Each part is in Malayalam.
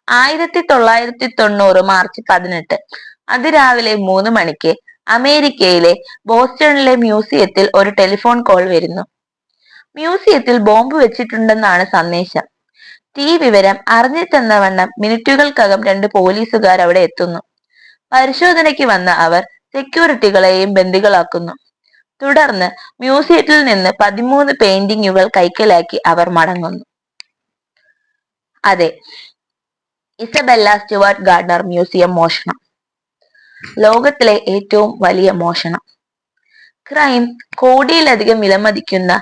1990 മാർച്ച് 18 അതിരാവിലെ 3 മണിക്ക് അമേരിക്കയിലെ ബോസ്റ്റണിലെ മ്യൂസിയത്തിൽ ഒരു ടെലിഫോൺ കോൾ വരുന്നു. മ്യൂസിയത്തിൽ ബോംബ് വെച്ചിട്ടുണ്ടെന്നാണ് സന്ദേശം. തീ വിവരം അറിഞ്ഞിട്ടെന്നവണ്ണം മിനിറ്റുകൾക്കകം 2 പോലീസുകാർ അവിടെ എത്തുന്നു. പരിശോധനയ്ക്ക് വന്ന അവർ സെക്യൂരിറ്റികളെയും ബന്ദികളാക്കുന്നു. തുടർന്ന് മ്യൂസിയത്തിൽ നിന്ന് 13 പെയിന്റിങ്ങുകൾ കൈക്കലാക്കി അവർ മടങ്ങുന്നു. അതെ, ഇസബെല്ല സ്റ്റുവർട്ട് ഗാർഡനർ മ്യൂസിയം മോഷണം. ലോകത്തിലെ ഏറ്റവും വലിയ മോഷണം. ക്രൈം കോടിയിലധികം വിലമതിക്കുന്ന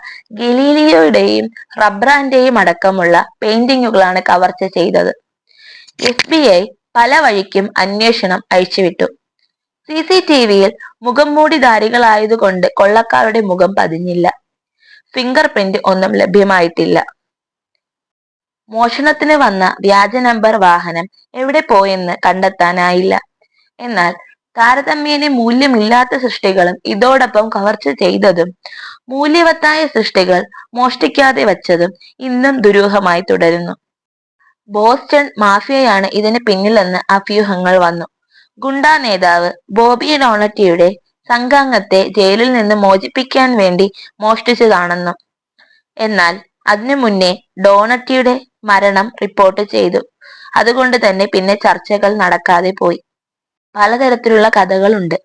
ഗലീലിയോയുടെയും റബ്രാന്റെയും അടക്കമുള്ള പെയിന്റിങ്ങുകളാണ് കവർച്ച ചെയ്തത്. FBI പല വഴിക്കും അന്വേഷണം അഴിച്ചുവിട്ടു. CCTVയിൽ മുഖംമൂടിധാരികളായതുകൊണ്ട് കൊള്ളക്കാരുടെ മുഖം പതിഞ്ഞില്ല. ഫിംഗർ പ്രിന്റ് ഒന്നും ലഭ്യമായിട്ടില്ല. മോഷണത്തിന് വന്ന വ്യാജ നമ്പർ വാഹനം എവിടെ പോയെന്ന് കണ്ടെത്താനായില്ല. എന്നാൽ താരതമ്യേന മൂല്യമില്ലാത്ത സൃഷ്ടികളും ഇതോടൊപ്പം കവർച്ച ചെയ്തതും മൂല്യവത്തായ സൃഷ്ടികൾ മോഷ്ടിക്കാതെ വച്ചതും ഇന്നും ദുരൂഹമായി തുടരുന്നു. ബോസ്റ്റൺ മാഫിയയാണ് ഇതിന് പിന്നിലെന്ന് അഭ്യൂഹങ്ങൾ വന്നു. ഗുണ്ടാ നേതാവ് ബോബി ഡോണറ്റിയുടെ സംഘാംഗത്തെ ജയിലിൽ നിന്ന് മോചിപ്പിക്കാൻ വേണ്ടി മോഷ്ടിച്ചതാണെന്നും. എന്നാൽ അതിനു മുന്നേ ഡോണറ്റിയുടെ മരണം റിപ്പോർട്ട് ചെയ്തു. അതുകൊണ്ട് തന്നെ പിന്നെ ചർച്ചകൾ നടക്കാതെ പോയി. പലതരത്തിലുള്ള കഥകളുണ്ട്.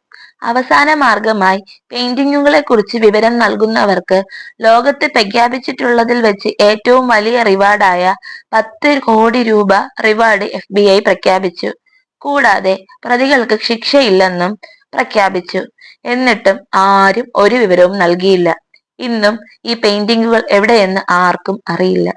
അവസാന മാർഗമായി പെയിന്റിങ്ങുകളെ കുറിച്ച് വിവരം നൽകുന്നവർക്ക് ലോകത്ത് പ്രഖ്യാപിച്ചിട്ടുള്ളതിൽ വെച്ച് ഏറ്റവും വലിയ റിവാർഡായ 10 കോടി രൂപ റിവാർഡ് FBI പ്രഖ്യാപിച്ചു. കൂടാതെ പ്രതികൾക്ക് ശിക്ഷയില്ലെന്നും പ്രഖ്യാപിച്ചു. എന്നിട്ടും ആരും ഒരു വിവരവും നൽകിയില്ല. ഇന്നും ഈ പെയിന്റിങ്ങുകൾ എവിടെയെന്ന് ആർക്കും അറിയില്ല.